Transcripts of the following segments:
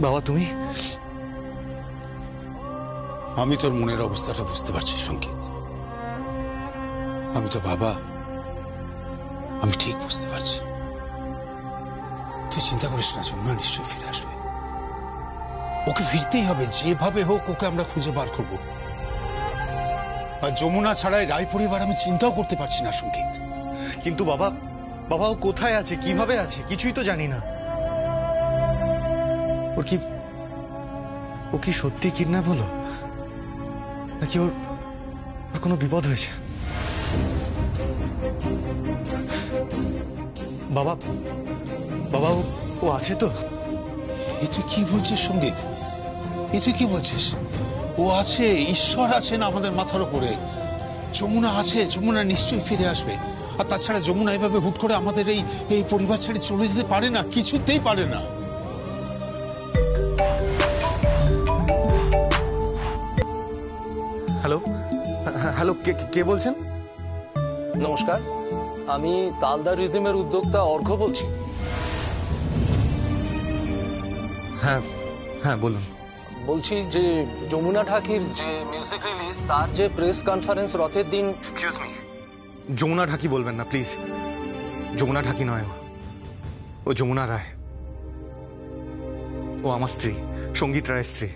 বাবা তুমি? আমি তোর মনের অবস্থাটা বুঝতে পারছি সংকেত। আমি তো বাবা, আমি ঠিক বুঝতে পারছি। তুই চিন্তা করিস না, যমুনা নিশ্চয়ই ফিরে আসবে। ওকে ফিরতেই হবে, যেভাবে হোক ওকে আমরা খুঁজে বার করব। আর যমুনা ছাড়াই রায় পরিবার আমি চিন্তাও করতে পারছি না সংকেত। কিন্তু বাবা, বাবা ও কোথায় আছে, কিভাবে আছে, কিছুই তো জানি না। ও কি সত্যি কিডন্যাপ হলো, নাকি ওর কোনো বিপদ হয়েছে? বাবা, বাবা ও আছে তো? এ তুই কি বলছিস সংগীত? এ তুই কি বলছিস? ও আছে, ঈশ্বর আছেন আমাদের মাথার উপরে। যমুনা আছে, যমুনা নিশ্চয়ই ফিরে আসবে। আর তাছাড়া যমুনা এভাবে হুট করে আমাদের এই পরিবার ছেড়ে চলে যেতে পারে না, কিছুতেই পারে না। হ্যালো, হ্যালো, কে বলছেন? নমস্কার, আমি তালদার রিদমের উদ্যোক্তা অর্ঘ্য বলছি। হ্যাঁ হ্যাঁ বলুন। বলছি যে যমুনা ঢাকির যে মিউজিক রিলিজ, তার যে প্রেস কনফারেন্স রথের দিন। এক্সকিউজ মি, যমুনা ঢাকি বলবেন না প্লিজ। যমুনা ঢাকি নয়, ও যমুনা রায়। ও আমার স্ত্রী, সঙ্গীত রায়ের স্ত্রী।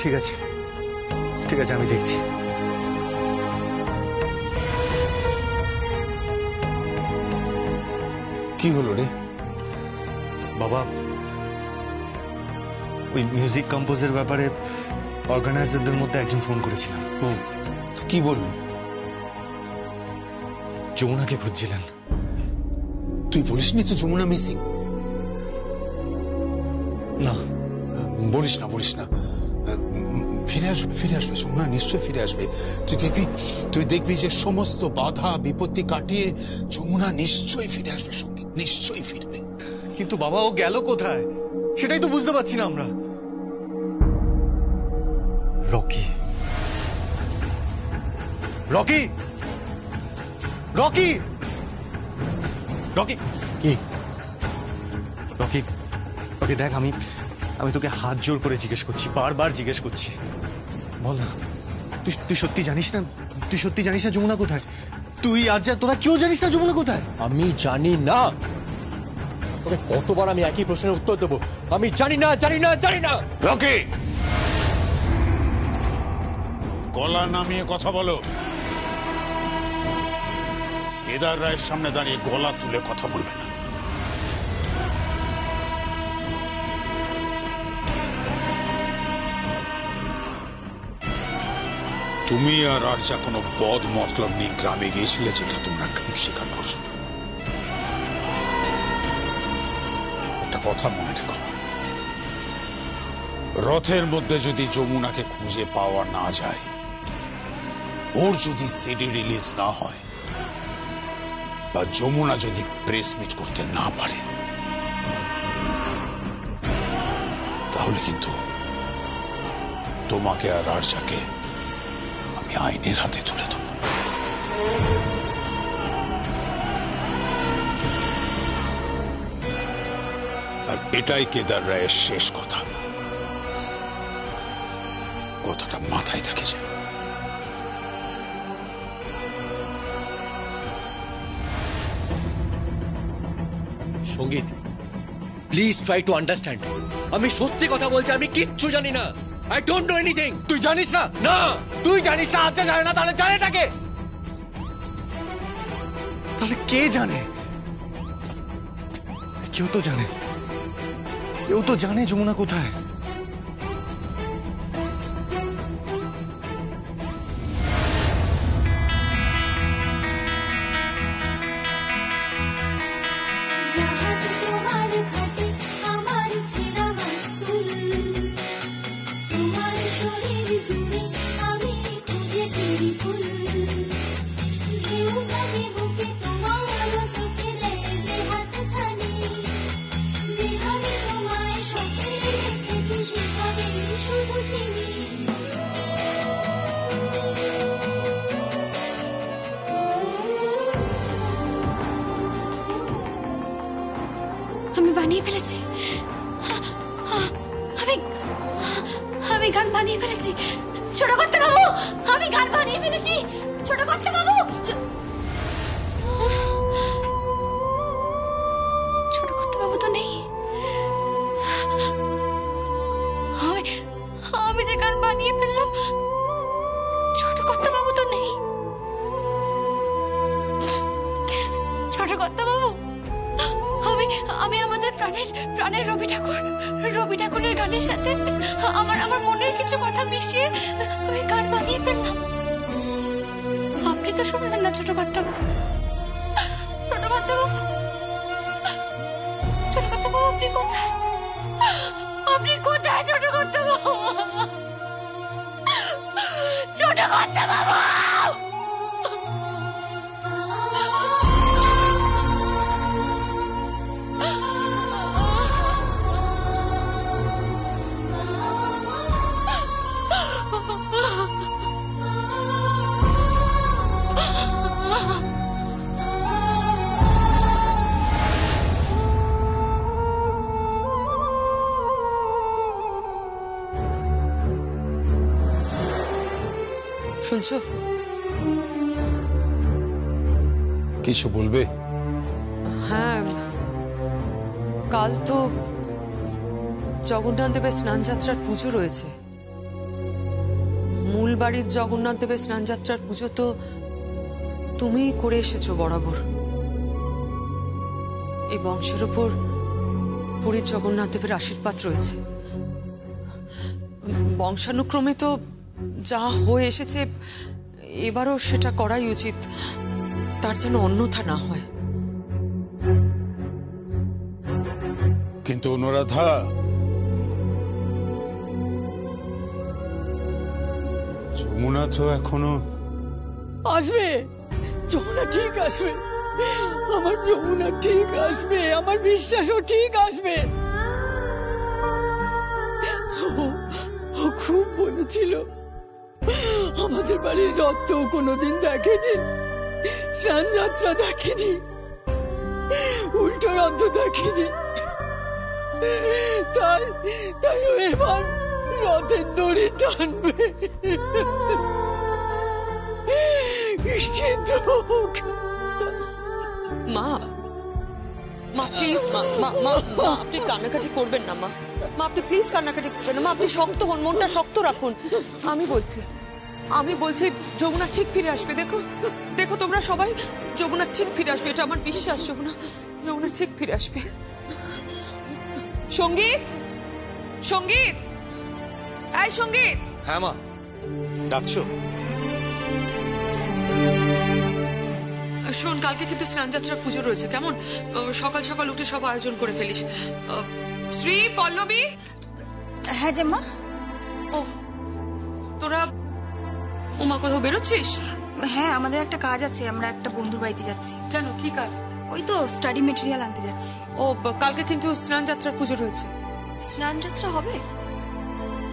ঠিক আছে, ঠিক আছে, আমি দেখছি। কি হলো রে বাবা? ওই মিউজিক কম্পোজের ব্যাপারে অর্গানাইজারদের মধ্যে একজন ফোন করেছিলাম। কি বললো? যমুনাকে খুঁজছিলেন। তুই বলিসনি তো যমুনা মিসিং? না, বলিস না, বলিস না। ফিরে আসবে, ফিরে আসবে, যমুনা নিশ্চয় ফিরে আসবে। তুই দেখবি যে সমস্ত বাধা বিপত্তি কাটিয়ে যমুনা নিশ্চয়ই ফিরে আসবে। সঙ্গীত নিশ্চয়ই ফিরবে। কিন্তু বাবা ও গেল কোথায় সেটাই তো বুঝতে পারছি না আমরা। রকি, রকি, রকি, রকি, কি? রকি, রকি দেখ, আমি তোকে হাত জোর করে জিজ্ঞেস করছি, বারবার জিজ্ঞেস করছি, বল না, তুই সত্যি জানিস না? তুই সত্যি জানিস না যমুনা কোথায়? তুই আর যা তোরা কেউ জানিস না যমুনা কোথায়? আমি জানি না। ওকে কতবার আমি একই প্রশ্নের উত্তর দেবো? আমি জানি না, জানি না, জানি না। রকি, গলা নামিয়ে কথা বলো। কেদার রায়ের সামনে দাঁড়িয়ে গলা তুলে কথা বলবে না। তুমি আর যা কোনো বদ মতলব নিয়ে গ্রামে গিয়েছিলে, যেটা তোমরা স্বীকার করছো। একটা কথা মনে রেখো, রথের মধ্যে যদি যমুনাকে খুঁজে পাওয়া না যায়, ওর যদি সিডি রিলিজ না হয়, বা যমুনা যদি প্রেস মিট করতে না পারে, তাহলে কিন্তু তোমাকে আর আরজাকে আমি আইনের হাতে তুলে দেব। আর এটাই কেদার রায়ের শেষ কথা। কথাটা মাথায় থাকে যে। সঙ্গীত, প্লিজ ট্রাই টু আন্ডারস্ট্যান্ড। আমি সত্যি কথা বলছি, আমি কিচ্ছু জানি না। I don't know anything. তুই জানিস না? না, তুই জানিস না? আচ্ছা জানে না, তাহলে জানেটা কে? তাহলে কে জানে? কেউ তো জানে, কেউ তো জানে যমুনা কোথায়। জাহাজ তোমার ঘাটে আমার ছেঁড়া মাস্তুল, তোমার শরীর জুড়ে আমি খুঁজে ফিরি কুল। ঢেউ ভাবে বুকে তোমার চোখে দেয় যে হাত ছানি, যেভাবে তোমায় স্বপ্নে রেখেছি সেভাবে শুধু চিনি। আমি বানিয়ে ফেলেছি, আমি আমি গান বানিয়ে ফেলেছি ছোট করতে বাবু, আমি গান বানিয়ে ফেলেছি ছোট করতে বাবু। ছোট করতে বাবু তো নেই, আমি আমি যে গান বানিয়ে ফেললাম, ছোট করতে বাবু তো নেই। ছোট করতে বাবু, আমি আমাদের প্রাণের রবি ঠাকুরের গানের সাথে আমার মনের কিছু কথা মিশিয়ে আমি গান বানিয়ে ফেললাম। আপনি তো শুনলেন না ছোট কর্তাবাবু। ছোট কর্তাবাবু, ছোট কর্তাবাবু, আপনি কোথায়? আপনি কোথায় ছোট কর্তাবাবু? ছোট কর্তাবাবু! শুনছো? কিছু বলবে? হ্যাঁ, কাল তো জগন্নাথ দেবের স্নানযাত্রার পুজো রয়েছে। মূল বাড়ির জগন্নাথ দেবের স্নানযাত্রার পুজো তো তুমিই করে এসেছো বরাবর। এই বংশের ওপর পুরীর জগন্নাথ দেবের আশীর্বাদ রয়েছে। বংশানুক্রমে তো যা হয়ে এসেছে এবারও সেটা করাই উচিত, তার যেন অন্যথা না হয়। কিন্তু অনুরাধা, যমুনা তো এখনো আসবে। যমুনা ঠিক আসবে, আমার যমুনা ঠিক আসবে, আমার বিশ্বাসও ঠিক আসবে। ও খুব বলেছিল আমাদের বাড়ির রথ কোনোদিন দেখেনি, স্নান যাত্রা দেখেনি, উল্টো রথ দেখেনি। তাই তাই ও এবার রথের দড়ি টানবে। কিন্তু মা, মা প্লিজ, মা আপনি কান্নাকাটি করবেন না। মা, আপনি প্লিজ কান্নাকাটি করবেন না। মা, আপনি শক্ত হন, মনটা শক্ত রাখুন। আমি বলছি যমুনা ঠিক ফিরে আসবে। দেখো তোমরা সবাই, যমুনা ঠিক ফিরে আসবে, এটা আমার বিশ্বাস। যমুনা ঠিক ফিরে আসবে। সঙ্গীত, এই সঙ্গীত। হ্যাঁ মা, ডাকছো? শোন, কালকে কিন্তু স্নানযাত্রার পুজো রয়েছে, কেমন? সকাল সকাল উঠে সব আয়োজন করে ফেলিস। শ্রী, পল্লবী। হ্যাঁ জেম্মা। ও, তোরা উমা কোথাও বেরোচ্ছিস? হ্যাঁ, আমাদের একটা কাজ আছে, আমরা একটা বন্ধুর বাড়িতে যাচ্ছি। কেন, কি কাজ? ওই তো স্টাডি মেটেরিয়াল আনতে যাচ্ছি। ও, কালকে কিন্তু স্নানযাত্রার পুজো রয়েছে। স্নান যাত্রা হবে?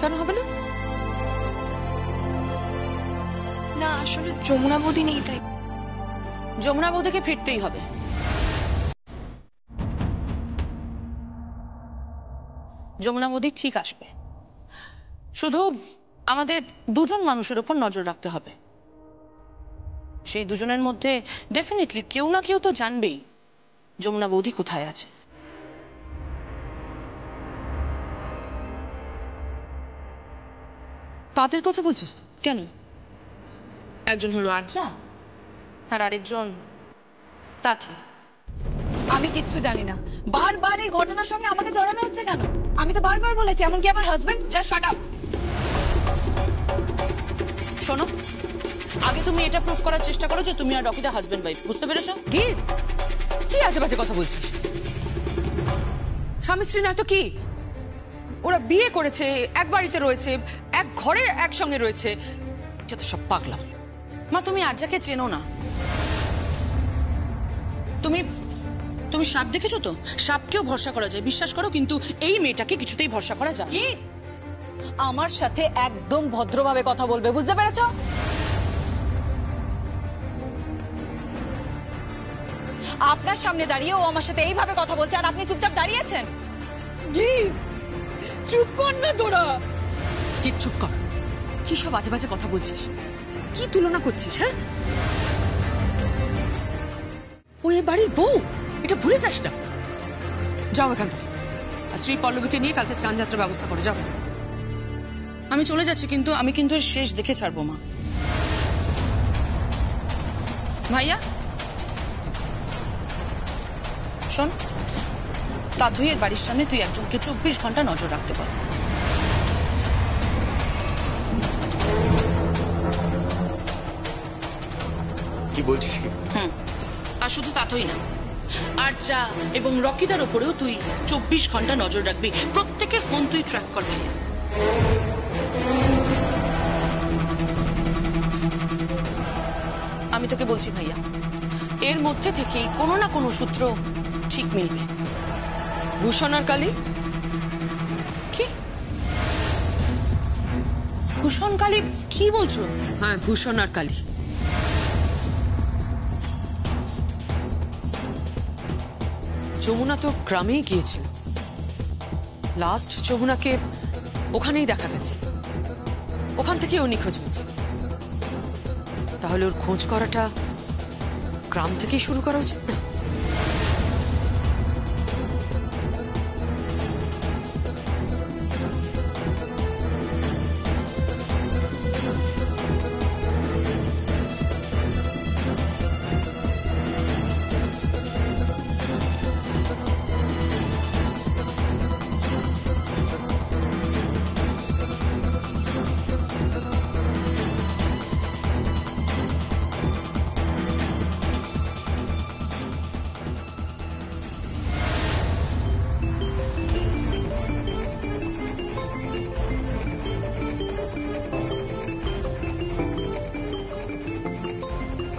কেন হবে না? না, আসলে যমুনা বৌদি নেই, তাই। যমুনা বৌদিকে ফিরতেই হবে। যমুনা বৌদি ঠিক আসবে, শুধু আমাদের দুজন মানুষের উপর নজর রাখতে হবে। সেই দুজনের মধ্যে ডেফিনেটলি কেউ না কেউ তো জানবেই যমুনা বৌদি কোথায় আছে। তাদের কথা বলছিস কেন? একজন হলো আরজা আর আরেকজন তাথি। আমি কিচ্ছু জানি না, বারবার এই ঘটনার সঙ্গে আমাকে জড়ানো হচ্ছে কেন? আমি তো বারবার বলেছি এমনকি আমার হাজবেন্ড। যা শাট আপ। শোনো, আগে তুমি এটা প্রুফ করার চেষ্টা করো যে তুমি আর রকিদা হাজবেন্ড ওয়াইফ, বুঝতে পেরেছো? কি কি আজে বাজে কথা বলছিস? স্বামী স্ত্রী নয় তো কি? ওরা বিয়ে করেছে, এক বাড়িতে রয়েছে, এক ঘরে একসঙ্গে রয়েছে, যত সব পাগলা। মা তুমি আরজাকে চেনো না। তুমি তুমি সাপ দেখেছো তো? সাপকেও ভরসা করা যায়, বিশ্বাস করো, কিন্তু এই মেয়েটাকে কিছুতেই ভরসা করা যায়। কি? আমার সাথে একদম ভদ্রভাবে কথা বলবে, বুঝতে পেরেছো? আপনার সামনে দাঁড়িয়ে ও আমার সাথে এইভাবে কথা বলছে আর আপনি চুপচাপ দাঁড়িয়েছেন। চুপ কর না তোরা। কি চুপ কর? কি সব আজে বাজে কথা বলছিস? কি তুলনা করছিস? হ্যাঁ, ও এ বাড়ির বউ, এটা ভুলে যাস না। যাও এখান থেকে, আর শ্রী পল্লবীকে নিয়ে কালকে স্নান যাত্রার ব্যবস্থা করো, যাও। আমি চলে যাচ্ছি, কিন্তু আমি কিন্তু এর শেষ দেখে ছাড়বো মা। ভাইয়া শোন, তাথুইয়ের বাড়ির সামনে তুই একজনকে 24 ঘন্টা নজর রাখতে পার। কি বলছিস কি? আর শুধু তাথুই না, আরজা এবং রকিদার উপরেও তুই 24 ঘন্টা নজর রাখবি। প্রত্যেকের ফোন তুই ট্র্যাক কর ভাইয়া। আমি তোকে বলছি ভাইয়া, এর মধ্যে থেকেই কোনো না কোনো সূত্র ঠিক মিলবে। ভূষণ আর কালী? কি ভূষণ কালী? কি বলছো? হ্যাঁ, ভূষণ আর কালী। যমুনা তো গ্রামেই গিয়েছিল। লাস্ট যমুনাকে ওখানেই দেখা গেছে, ওখান থেকে ও নিখোঁজ হয়েছে। তাহলে ওর খোঁজ করাটা গ্রাম থেকেই শুরু করা উচিত না?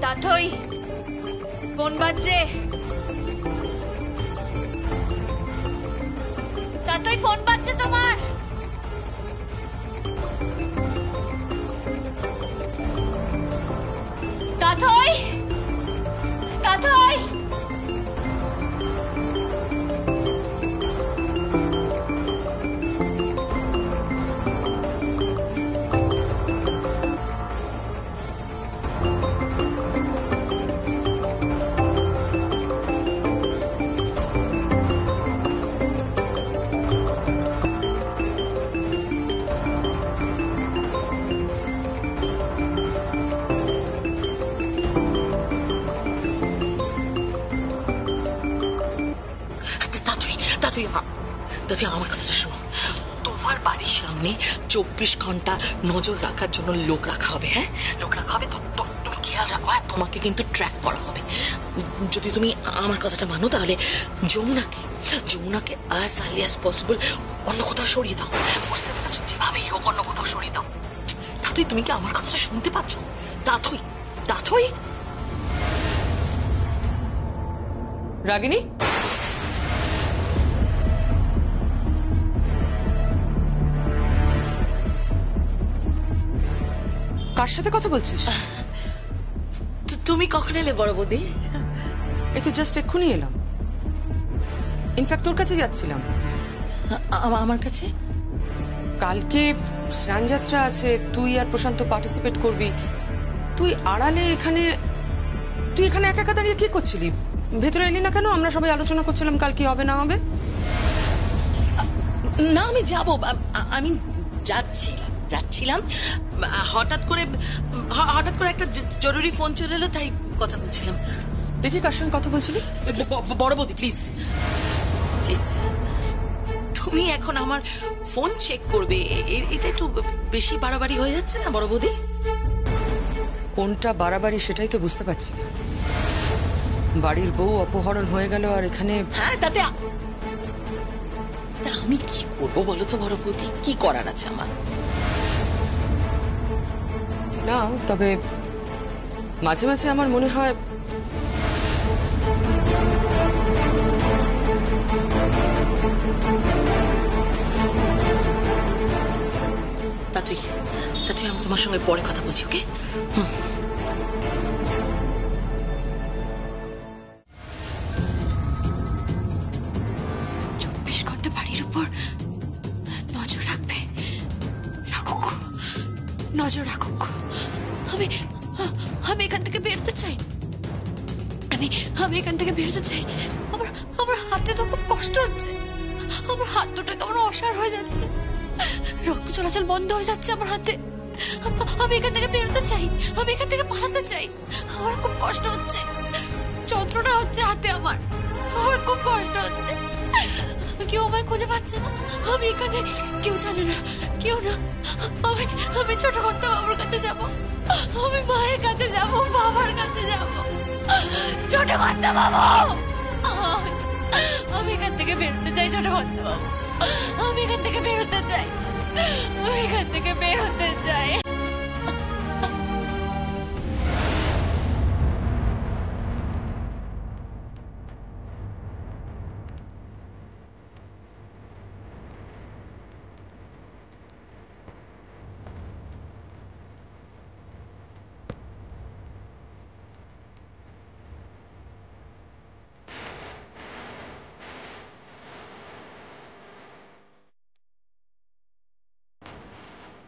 তাথই, ফোন বাজছে। তাথই, ফোন বাজছে তোমার। তাথই, তাথই। দাদি, আমার কথাটা শোনো। তোমার বাড়ির সামনে 24 ঘন্টা নজর রাখার জন্য লোক রাখা হবে। হ্যাঁ, লোক রাখা হবে। তুমি খেয়াল রাখো, হ্যাঁ, তোমাকে কিন্তু ট্র্যাক করা হবে। যদি তুমি আমার কথাটা মানো, তাহলে যমুনাকে অ্যাজ আর্লি অ্যাজ পসিবল অন্য কোথাও সরিয়ে দাও। বুঝতে পেরেছো? যেভাবেই হোক অন্য কোথাও সরিয়ে দাও। তাথুই, তুমি কি আমার কথাটা শুনতে পাচ্ছ? তাথুই, তাথুই। রাগিনী, কার সাথে কথা বলছিস? তুমি কখন এলে বড় বৌদি? এই তো জাস্ট এক্ষুনি এলাম। ইনফ্যাক্ট তোর কাছে যাচ্ছিলাম। আমার কাছে? কালকে স্নানযাত্রা আছে, তুই আর প্রশান্ত পার্টিসিপেট করবি। তুই আড়ালে এখানে একা একা দাঁড়িয়ে কি করছিলি? ভেতরে এলি না কেন? আমরা সবাই আলোচনা করছিলাম কাল কি হবে না হবে। না, আমি যাবো, আমি যাচ্ছিলাম। যাচ্ছিলাম, হঠাৎ করে একটা জরুরি ফোন চলে এলো, তাই কথা বলছিলাম। দেখি কার সঙ্গে কথা বলছিলি? বড় বৌদি প্লিজ প্লিজ, তুমি এখন আমার ফোন চেক করবে, এটা একটু বেশি বাড়াবাড়ি হয়ে যাচ্ছে না বড় বৌদি? কোনটা বাড়াবাড়ি সেটাই তো বুঝতে পারছি না। বাড়ির বউ অপহরণ হয়ে গেল আর এখানে হ্যাঁ, তাতে আমি কি করবো বলো তো বড় বৌদি? কি করার আছে আমার? না, তবে মাঝে মাঝে আমার মনে হয় তা তুই আমি তোমার সঙ্গে পরে কথা বলছি, ওকে? 24 ঘন্টা বাড়ির উপর নজর রাখবে। রাখুক, নজর রাখুক। আমি এখান থেকে বেরোতে চাই। আমি এখান থেকে বেরোতে চাই। আমার হাতে তো খুব কষ্ট হচ্ছে। আমার হাত দুটো কেমন অসাড় হয়ে যাচ্ছে, রক্ত চলাচল বন্ধ হয়ে যাচ্ছে আমার হাতে। আমি এখান থেকে বেরোতে চাই, আমি এখান থেকে পালাতে চাই। আমার খুব কষ্ট হচ্ছে, যন্ত্রণা হচ্ছে হাতে আমার খুব কষ্ট হচ্ছে। কেউ আমায় খুঁজে পাচ্ছে না, আমি এখানে, কেউ জানে না, কেউ না। আমি ছোট কর্তা বাবুর কাছে যাব, আমি মায়ের কাছে যাব, বাবার কাছে যাব। ছোট কর্তা বাবু, আমি এখান থেকে বেরোতে চাই। ছোট কর্তা বাবু, আমি এখান থেকে বেরোতে চাই, আমি এখান থেকে বেরোতে চাই।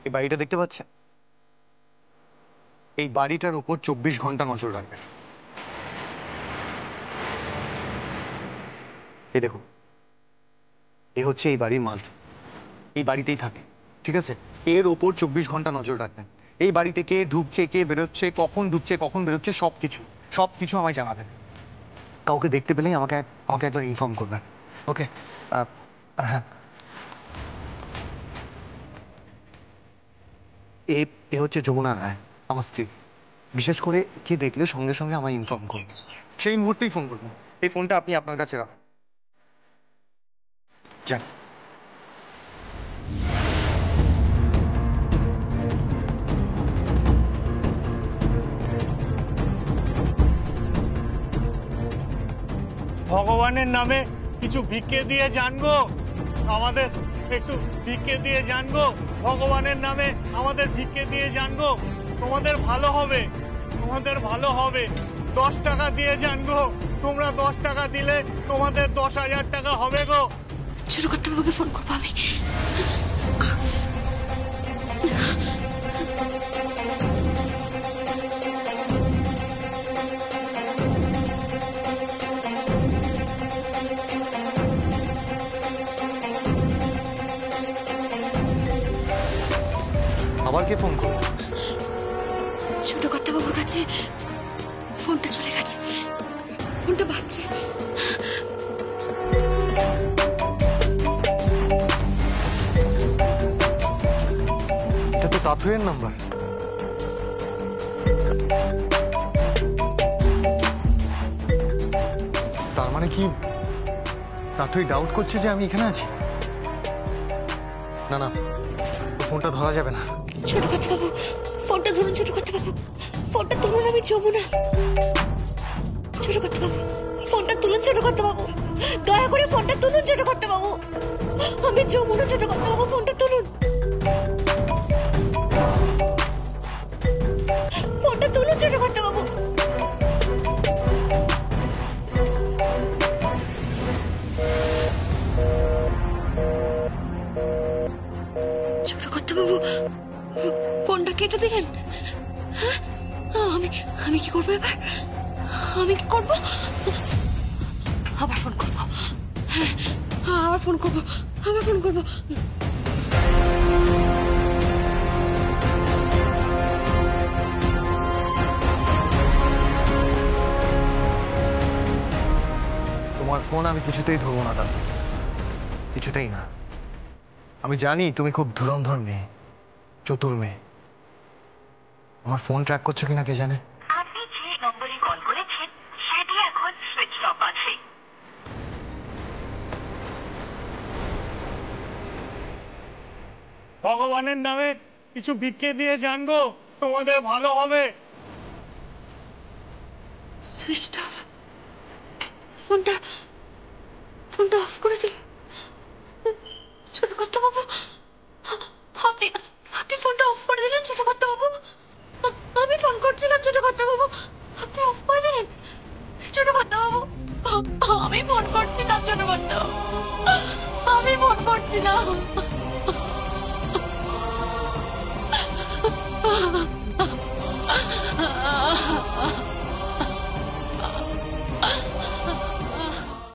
এই বাড়িটা দেখতে পাচ্ছেন? এই বাড়িটার উপর 24 ঘন্টা নজর রাখবেন। এই দেখুন, এ হচ্ছে এই বাড়ির মালিক, এই বাড়িতেই থাকে, ঠিক আছে? এর ওপর 24 ঘন্টা নজর রাখবেন। এই বাড়িতে কে ঢুকছে, কে বেরোচ্ছে, কখন ঢুকছে, কখন বেরোচ্ছে, সবকিছু আমায় জানাবেন। কাউকে দেখতে পেলেই আমাকে একবার ইনফর্ম করবেন, ওকে? হ্যাঁ, এ হচ্ছে যমুনা রায়, আমার স্ত্রী। বিশেষ করে কে দেখলে সঙ্গে সঙ্গে আমায় ইনফর্ম করুন, সেই মুহূর্তেই ফোন করবেন। এই ফোনটা আপনি আপনার কাছে রাখুন, যান। ভগবানের নামে কিছু ভিক্ষে দিয়ে জানবো, আমাদের একটু ভিক্ষে দিয়ে জানবো। ভগবানের নামে আমাদের ভিক্ষে দিয়ে জানবো, তোমাদের ভালো হবে, তোমাদের ভালো হবে। 10 টাকা দিয়ে জানবো, তোমরা 10 টাকা দিলে তোমাদের 10,000 টাকা হবে গো। ছোট কর্তা বাবুকে ফোন করবো আমি। আবার কে ফোন করবে? ছোট কর্তা বাবুর কাছে ফোনটা চলে গেছে, ফোনটা বাজছে। এটা তো তাথুয়ের নাম্বার। তার মানে কি তাথুই ডাউট করছে যে আমি এখানে আছি? না না, ফোনটা ধরা যাবে না। ছোট কর্তা বাবু, ফোনটা ধরুন। ছোট কর্তা বাবু, ফোনটা তুলুন। আমি যমুনা। ছোট কর্তা বাবু, ফোনটা তুলুন। ছোট কর্তা বাবু, দয়া করে ফোনটা তুলুন। ছোট কর্তা বাবু, আমি যমুনা। ছোট কর্তা বাবু, ফোনটা তুলুন। ফোনটা তুলুন ছোট কর্তা বাবু। ছোট কর্তা বাবু, ফোনটা কেটে দিলেন। আমি কি করবো এবার? আমি কি করবো? আবার ফোন করবো। আবার ফোন করবো। তোমার ফোন আমি কিছুতেই ধরবো না দাদা, কিছুতেই না। আমি জানি তুমি খুব ধুরন্ধর মেয়ে, চতুর মেয়ে। আমার ফোন ট্র্যাক করছো কিনা কে জানে। আপনি যে নম্বরে কল করেছেন সেটি এখন সুইচ অফ আছে। ভগবানের নামে কিছু ভিক্ষে দিয়ে জানবো, তোমাদের ভালো হবে। Switch off. ফোনটা ফোনটা অফ করে দিল। ছোট কর্তা বাবু, আপনি আপনি ফোনটা অফ করে দিলেন ছোট কর্তা বাবু। আমি ফোন করছিলাম ছোট কর্তা বাবু, আপনি অফ করে দিলেন ছোট কর্তা বাবু। আমি ফোন করছিলাম ছোট কর্তা বাবু, আমি ফোন করছিলাম।